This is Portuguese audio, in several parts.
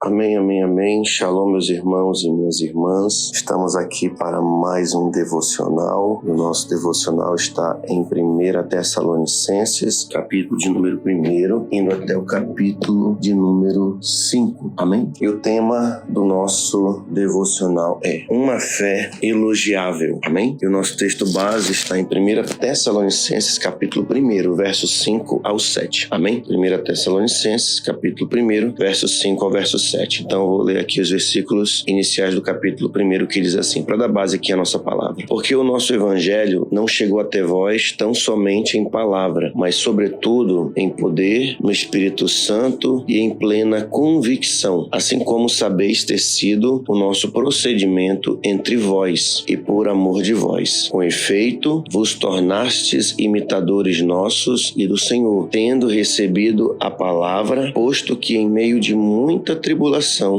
Amém, amém, amém. Shalom, meus irmãos e minhas irmãs. Estamos aqui para mais um devocional. O nosso devocional está em 1 Tessalonicenses, capítulo de número 1, indo até o capítulo de número 5. Amém? E o tema do nosso devocional é uma fé elogiável. Amém? E o nosso texto base está em 1 Tessalonicenses, capítulo 1, versos 5 ao 7. Amém? 1 Tessalonicenses, capítulo 1, versos 5 ao verso 7. Então eu vou ler aqui os versículos iniciais do capítulo 1, que diz assim, para dar base aqui à nossa palavra. Porque o nosso evangelho não chegou até vós tão somente em palavra, mas sobretudo em poder, no Espírito Santo e em plena convicção, assim como sabeis ter sido o nosso procedimento entre vós e por amor de vós. Com efeito, vos tornastes imitadores nossos e do Senhor, tendo recebido a palavra, posto que em meio de muita tribulação,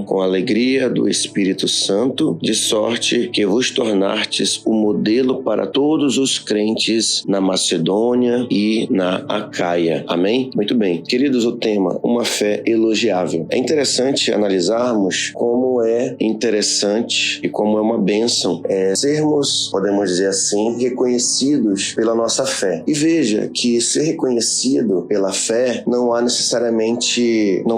com a alegria do Espírito Santo, de sorte que vos tornastes o modelo para todos os crentes na Macedônia e na Acaia. Amém? Muito bem. Queridos, o tema, uma fé elogiável. É interessante analisarmos como é interessante e como é uma bênção sermos, podemos dizer assim, reconhecidos pela nossa fé. E veja que ser reconhecido pela fé não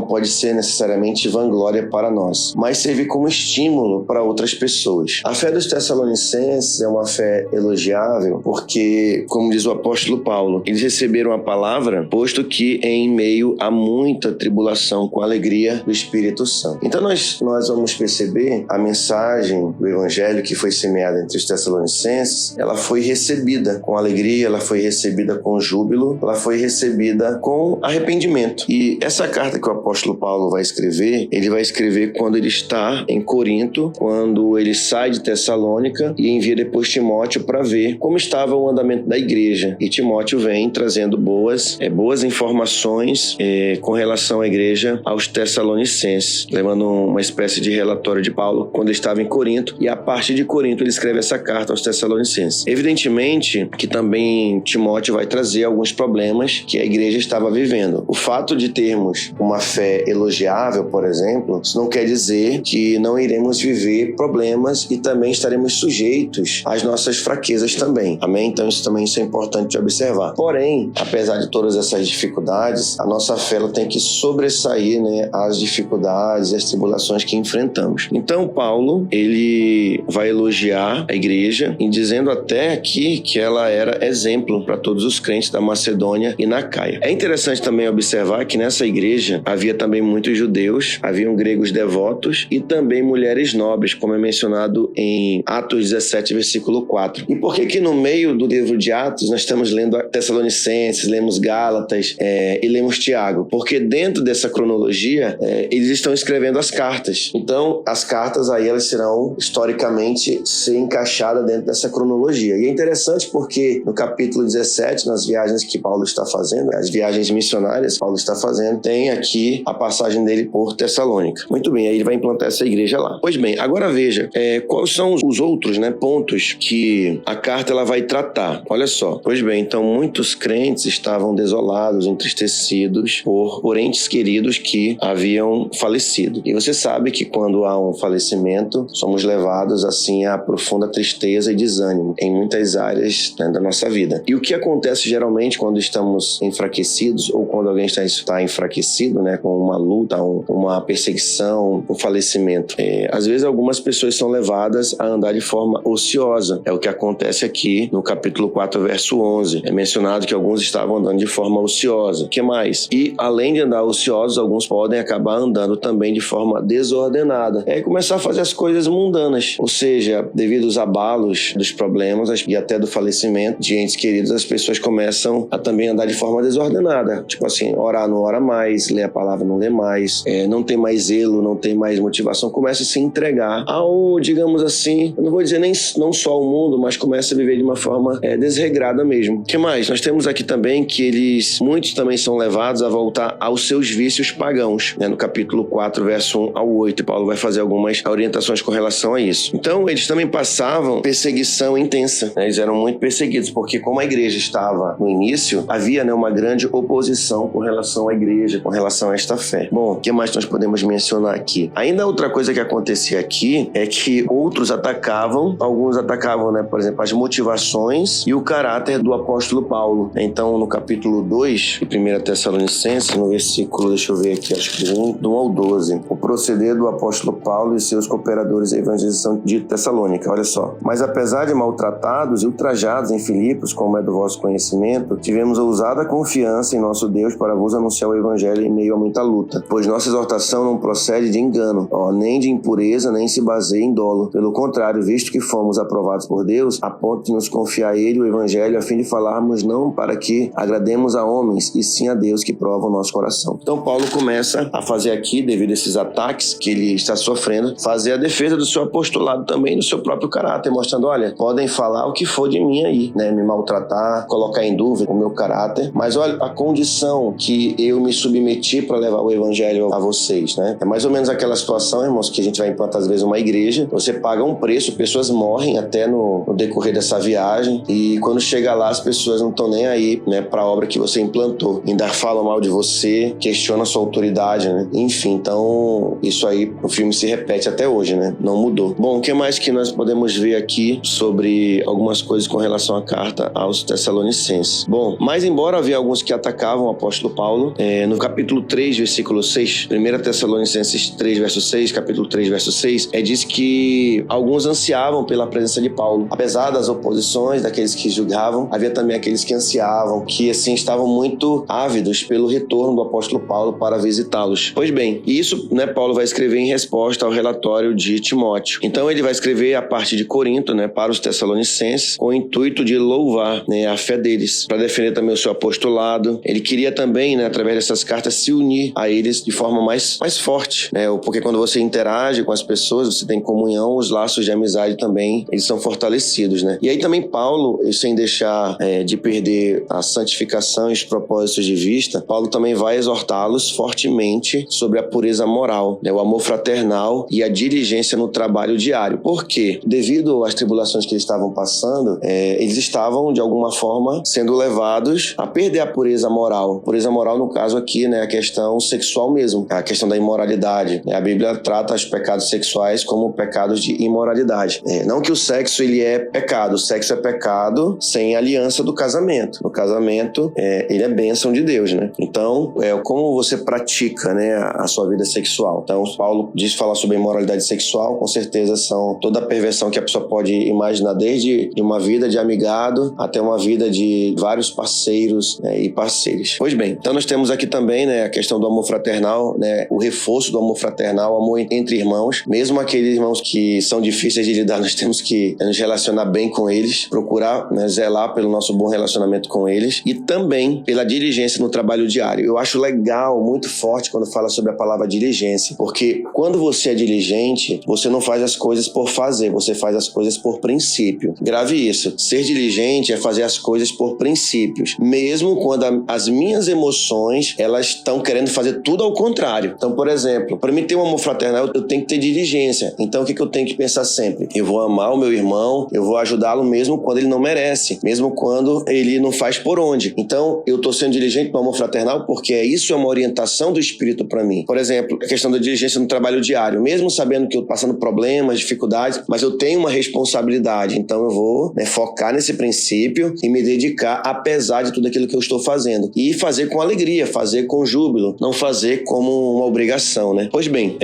pode ser necessariamente vanglória para nós, mas servir como estímulo para outras pessoas. A fé dos Tessalonicenses é uma fé elogiável porque, como diz o apóstolo Paulo, eles receberam a palavra, posto que em meio a muita tribulação, com a alegria do Espírito Santo. Então nós vamos perceber a mensagem do evangelho que foi semeada entre os Tessalonicenses, ela foi recebida com alegria, ela foi recebida com júbilo, ela foi recebida com arrependimento. E essa carta que o apóstolo Paulo vai escrever, ele vai escrever quando ele está em Corinto, quando ele sai de Tessalônica e envia depois Timóteo para ver como estava o andamento da igreja. E Timóteo vem trazendo boas informações com relação à igreja aos Tessalonicenses, levando uma espécie de relatório de Paulo quando ele estava em Corinto, e a partir de Corinto ele escreve essa carta aos Tessalonicenses. Evidentemente que também Timóteo vai trazer alguns problemas que a igreja estava vivendo. O fato de termos uma fé elogiável, por exemplo, isso não quer dizer que não iremos viver problemas e também estaremos sujeitos às nossas fraquezas também. Amém? Então isso é importante de observar. Porém, apesar de todas essas dificuldades, a nossa fé ela tem que sobressair, as dificuldades e as tribulações que enfrentamos. Então Paulo, ele vai elogiar a igreja e dizendo até aqui que ela era exemplo para todos os crentes da Macedônia e na Acaia. É interessante também observar que nessa igreja havia também muitos judeus, haviam gregos devotos e também mulheres nobres, como é mencionado em Atos 17, versículo 4. E por que no meio do livro de Atos nós estamos lendo Tessalonicenses, lemos Gálatas e lemos Tiago? Porque dentro dessa cronologia, eles estão escrevendo as cartas. Então, as cartas aí, elas serão historicamente ser encaixadas dentro dessa cronologia. E é interessante porque no capítulo 17, nas viagens que Paulo está fazendo, as viagens missionárias que Paulo está fazendo, tem aqui a passagem dele por Tessalônica. Muito bem, aí ele vai implantar essa igreja lá. Pois bem, agora veja, quais são os outros pontos que a carta ela vai tratar. Olha só. Pois bem, então muitos crentes estavam desolados, entristecidos por entes queridos que haviam falecido. E você sabe que quando há um falecimento, somos levados assim a profunda tristeza e desânimo em muitas áreas da nossa vida. E o que acontece geralmente quando estamos enfraquecidos ou quando alguém está enfraquecido, com uma luta, uma perseguição, um falecimento? Às vezes algumas pessoas são levadas a andar de forma ociosa. É o que acontece aqui no capítulo 4, verso 11. É mencionado que alguns estavam andando de forma ociosa. O que mais? E além de andar ociosos, alguns podem acabar andando também de forma desordenada. E começar a fazer as coisas mundanas. Ou seja, devido aos abalos dos problemas e até do falecimento de entes queridos, as pessoas começam a também andar de forma desordenada. Tipo assim, orar não ora mais, ler a palavra não lê mais, não tem mais zelo, não tem mais motivação, começa a se entregar ao, digamos assim, eu não vou dizer não só ao mundo, mas começa a viver de uma forma desregrada mesmo. O que mais? Nós temos aqui também que muitos também são levados a voltar aos seus vícios pagãos. No capítulo 4, verso 1 ao 8, Paulo Paulo vai fazer algumas orientações com relação a isso. Então, eles também passavam perseguição intensa, né? Eles eram muito perseguidos, porque como a igreja estava no início, havia, né, uma grande oposição com relação à igreja, com relação a esta fé. Bom, o que mais nós podemos mencionar aqui? Ainda outra coisa que acontecia aqui é que outros atacavam, alguns atacavam, né, por exemplo, as motivações e o caráter do apóstolo Paulo. Então, no capítulo 2 de 1 Tessalonicenses, no versículo, deixa eu ver aqui, acho que do 1 ao 12, o proceder do apóstolo Paulo e seus cooperadores da evangelização de Tessalônica. Olha só. Mas apesar de maltratados e ultrajados em Filipos, como é do vosso conhecimento, tivemos ousada confiança em nosso Deus para vos anunciar o evangelho em meio a muita luta. Pois nossa exortação não procede de engano, nem de impureza, nem se baseia em dolo. Pelo contrário, visto que fomos aprovados por Deus, a ponto de nos confiar a Ele o evangelho, a fim de falarmos não para que agrademos a homens, e sim a Deus que prova o nosso coração. Então Paulo começa a fazer aqui, devido a esses ataques que ele está sofrendo, fazer a defesa do seu apostolado também, do seu próprio caráter, mostrando, olha, podem falar o que for de mim aí, né, me maltratar, colocar em dúvida o meu caráter, mas olha a condição que eu me submeti para levar o evangelho a vocês, né? É mais ou menos aquela situação, irmãos, que a gente vai implantar às vezes uma igreja, você paga um preço, pessoas morrem até no decorrer dessa viagem, e quando chega lá as pessoas não estão nem aí, né, para a obra que você implantou, ainda falam mal de você, questionam a sua autoridade, né? Enfim, então isso aí, o filme se repete até hoje, né? Não mudou. Bom, o que mais que nós podemos ver aqui sobre algumas coisas com relação à carta aos Tessalonicenses? Bom, mas embora havia alguns que atacavam o apóstolo Paulo, no capítulo 3, versículo 6, 1 Tessalonicenses 3, verso 6, capítulo 3, verso 6, diz que alguns ansiavam pela presença de Paulo. Apesar das oposições, daqueles que julgavam, havia também aqueles que ansiavam, que assim estavam muito ávidos pelo retorno do apóstolo Paulo para visitá-los. Pois bem, isso, né, Paulo vai escrever em resposta ao relatório de Timóteo. Então ele vai escrever a parte de Corinto, né, para os Tessalonicenses, com o intuito de louvar, né, a fé deles, para defender também o seu apostolado. Ele queria também, né, através dessas cartas, se unir a eles de forma mais forte, né, porque quando você interage com as pessoas, você tem comunhão, os laços de amizade também, eles são fortalecidos, né. E aí também Paulo, sem deixar de perder a santificação e os propósitos de vista, Paulo também vai exortá-los fortemente sobre a pureza moral, né, o amor fraternal e a diligência no trabalho diário. Por quê? Devido às tribulações que eles estavam passando, eles estavam, de alguma forma, sendo levados a perder a pureza moral. Pureza moral, no caso aqui, né, a questão sexual mesmo, a questão da imoralidade. A Bíblia trata os pecados sexuais como pecados de imoralidade. Não que o sexo ele é pecado, o sexo é pecado sem aliança do casamento. No casamento, ele é bênção de Deus, né? Então, como você pratica, né, a sua vida sexual. Então, Paulo diz falar sobre a imoralidade sexual, com certeza são toda a perversão que a pessoa pode imaginar, desde de uma vida de amigado até uma vida de vários parceiros, né, e parceiras. Pois bem, então nós temos aqui também, né, a questão do amor fraternal, né, o reforço do amor fraternal, o amor entre irmãos, mesmo aqueles irmãos que são difíceis de lidar, nós temos que nos relacionar bem com eles, procurar, né, zelar pelo nosso bom relacionamento com eles e também pela diligência no trabalho diário. Eu acho legal, muito forte quando fala sobre a palavra diligência, porque quando você é diligente, você não faz as coisas por fazer, você faz as coisas por princípio. Grave isso. Ser diligente é fazer as coisas por princípios, mesmo quando as minhas emoções, elas estão querendo fazer tudo ao contrário. Então, por exemplo, para mim ter um amor fraternal, eu tenho que ter diligência. Então, o que eu tenho que pensar sempre? Eu vou amar o meu irmão, eu vou ajudá-lo mesmo quando ele não merece, mesmo quando ele não faz por onde. Então, eu estou sendo diligente no amor fraternal porque isso é uma orientação do Espírito para mim. Por exemplo, a questão da diligência no trabalho diário, mesmo sabendo que eu estou passando problemas, dificuldades, mas eu tenho uma responsabilidade, então eu vou, né, focar nesse princípio e me dedicar apesar de tudo aquilo que eu estou fazendo. E fazer com alegria, fazer com júbilo, não fazer como uma obrigação, né? Pois bem,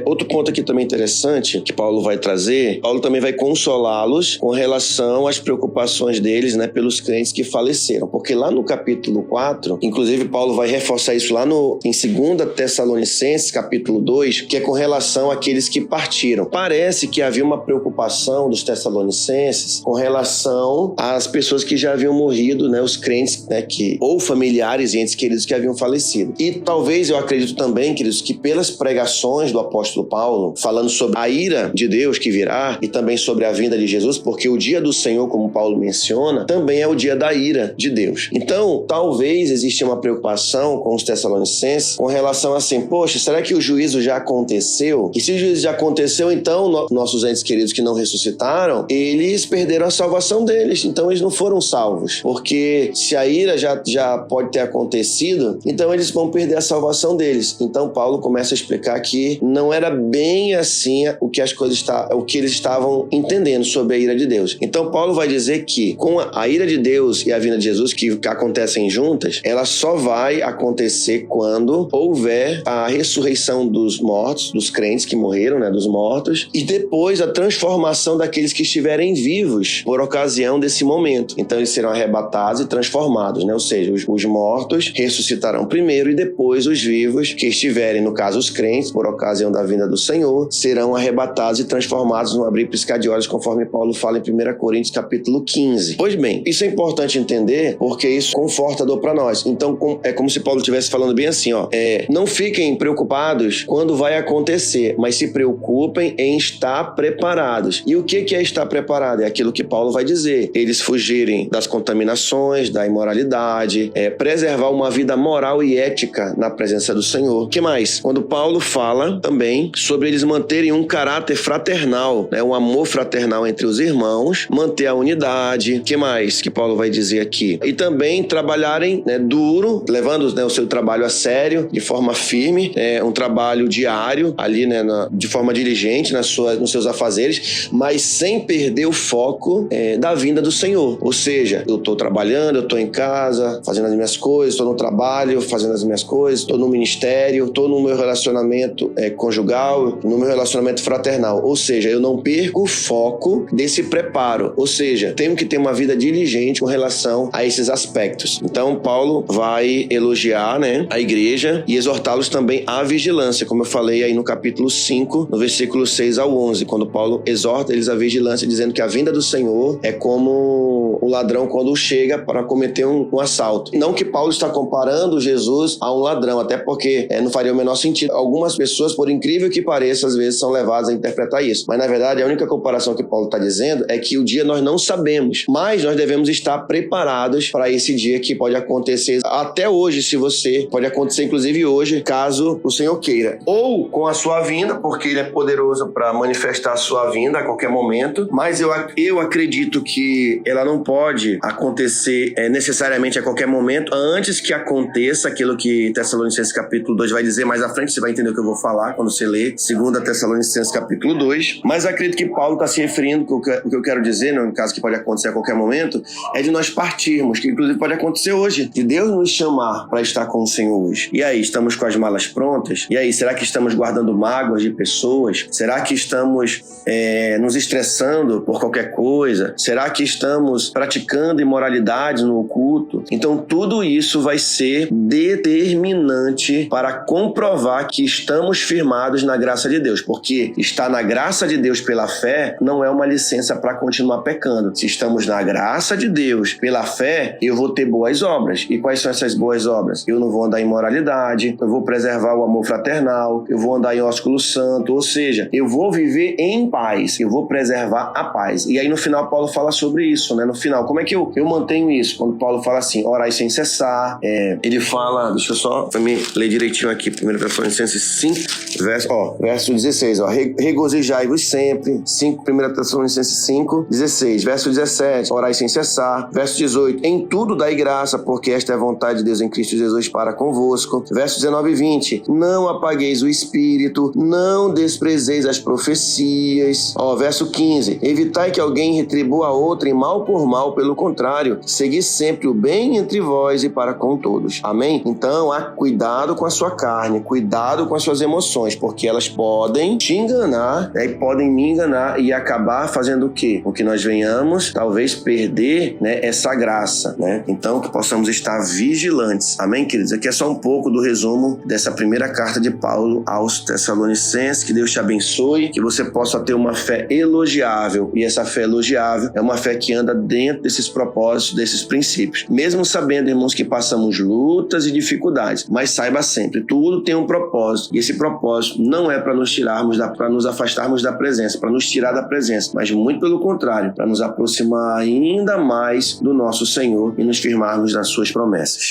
outro ponto aqui também interessante que Paulo vai trazer, Paulo também vai consolá-los com relação às preocupações deles, né, pelos crentes que faleceram, porque lá no capítulo 4, inclusive Paulo vai reforçar isso lá em 2 Tessalonicenses, capítulo 2, que é com relação àqueles que partiram. Parece que havia uma preocupação dos Tessalonicenses com relação às pessoas que já haviam morrido, né, os crentes, né, ou familiares e entes queridos que haviam falecido. E talvez eu acredito também, queridos, que pelas pregações do apóstolo Paulo, falando sobre a ira de Deus que virá e também sobre a vinda de Jesus, porque o dia do Senhor, como Paulo menciona, também é o dia da ira de Deus. Então, talvez exista uma preocupação com os Tessalonicenses com relação assim, poxa, será que o juízo já aconteceu? aconteceu. E se o juízo já aconteceu, então nossos entes queridos que não ressuscitaram, eles perderam a salvação deles. Então eles não foram salvos. Porque se a ira já pode ter acontecido, então eles vão perder a salvação deles. Então Paulo começa a explicar que não era bem assim o que eles estavam entendendo sobre a ira de Deus. Então Paulo vai dizer que com a ira de Deus e a vinda de Jesus, que acontecem juntas, ela só vai acontecer quando houver a ressurreição dos mortos, dos crentes que morreram, dos mortos, e depois a transformação daqueles que estiverem vivos por ocasião desse momento. Então eles serão arrebatados e transformados, ou seja, os mortos ressuscitarão primeiro e depois os vivos que estiverem, no caso os crentes, por ocasião da vinda do Senhor, serão arrebatados e transformados no abrir e piscar de olhos, conforme Paulo fala em 1 Coríntios capítulo 15. Pois bem, isso é importante entender porque isso é confortador para nós. Então é como se Paulo estivesse falando bem assim, não fiquem preocupados quando vai acontecer, mas se preocupem em estar preparados. E o que é estar preparado? É aquilo que Paulo vai dizer. Eles fugirem das contaminações, da imoralidade, preservar uma vida moral e ética na presença do Senhor. O que mais? Quando Paulo fala também sobre eles manterem um caráter fraternal, um amor fraternal entre os irmãos, manter a unidade. O que mais que Paulo vai dizer aqui? E também trabalharem duro, levando o seu trabalho a sério, de forma firme, um trabalho diário, ali de forma diligente nos seus afazeres, mas sem perder o foco da vinda do Senhor. Ou seja, eu estou trabalhando, eu estou em casa, fazendo as minhas coisas, estou no trabalho, fazendo as minhas coisas, estou no ministério, estou no meu relacionamento conjugal, no meu relacionamento fraternal. Ou seja, eu não perco o foco desse preparo. Ou seja, tenho que ter uma vida diligente com relação a esses aspectos. Então, Paulo vai elogiar a igreja e exortá-los também à vigilância, como eu falei aí no capítulo 5, no versículo 6 ao 11, quando Paulo exorta eles à vigilância, dizendo que a vinda do Senhor é como o ladrão quando chega para cometer um assalto. Não que Paulo está comparando Jesus a um ladrão, até porque não faria o menor sentido. Algumas pessoas, por incrível que pareça, às vezes são levadas a interpretar isso. Mas, na verdade, a única comparação que Paulo está dizendo é que o dia nós não sabemos, mas nós devemos estar preparados para esse dia que pode acontecer até hoje, pode acontecer inclusive hoje, caso o Senhor queira. Ou com a sua vinda, porque Ele é poderoso para manifestar a sua vinda a qualquer momento, mas eu acredito que ela não pode acontecer necessariamente a qualquer momento, antes que aconteça aquilo que Tessalonicenses capítulo 2 vai dizer mais à frente. Você vai entender o que eu vou falar quando você ler 2 Tessalonicenses capítulo 2, mas acredito que Paulo está se referindo, o que eu quero dizer, no caso que pode acontecer a qualquer momento, é de nós partirmos, que inclusive pode acontecer hoje, de Deus nos chamar para estar com o Senhor hoje. E aí, estamos com as malas prontas? E aí, será que estamos guardando mágoas de pessoas? Será que estamos nos estressando por qualquer coisa? Será que estamos praticando imoralidade no oculto? Então, tudo isso vai ser determinante para comprovar que estamos firmados na graça de Deus, porque estar na graça de Deus pela fé não é uma licença para continuar pecando. Se estamos na graça de Deus pela fé, eu vou ter boas obras. E quais são essas boas obras? Eu não vou andar em imoralidade, eu vou preservar o amor fraternal, eu vou andar em ósculo santo, ou seja, eu vou viver em paz, eu vou preservar a paz. E aí no final Paulo fala sobre isso, No final, como é que eu mantenho isso? Quando Paulo fala assim, orai sem cessar, ele fala, deixa eu só me ler direitinho aqui, 1 Tessalonicenses 5, verso 16, regozijai-vos sempre, 1 Tessalonicenses 5, 16, verso 17, orai sem cessar, verso 18, em tudo dai graça, porque esta é a vontade de Deus em Cristo Jesus para convosco, verso 19 e 20, não apagueis o espírito, não desprezeis as profecias, verso 15, evitai que alguém retribua a outrem mal por mal, pelo contrário, segui sempre o bem entre vós e para com todos. Amém? Então, cuidado com a sua carne, cuidado com as suas emoções, porque elas podem te enganar, e podem me enganar e acabar fazendo o quê? O que nós venhamos, talvez, perder essa graça, Então, que possamos estar vigilantes. Amém, queridos? Aqui é só um pouco do resumo dessa primeira carta de Paulo aos Tessalonicenses. Que Deus te abençoe, que você possa ter uma fé elogiável, e essa fé elogiável é uma fé que anda dentro desses propósitos, desses princípios. Mesmo sabendo, irmãos, que passamos lutas e dificuldades, mas saiba sempre, tudo tem um propósito, e esse propósito não é para nos tirarmos, para nos afastarmos da presença, para nos tirar da presença, mas muito pelo contrário, para nos aproximar ainda mais do nosso Senhor e nos firmarmos nas suas promessas.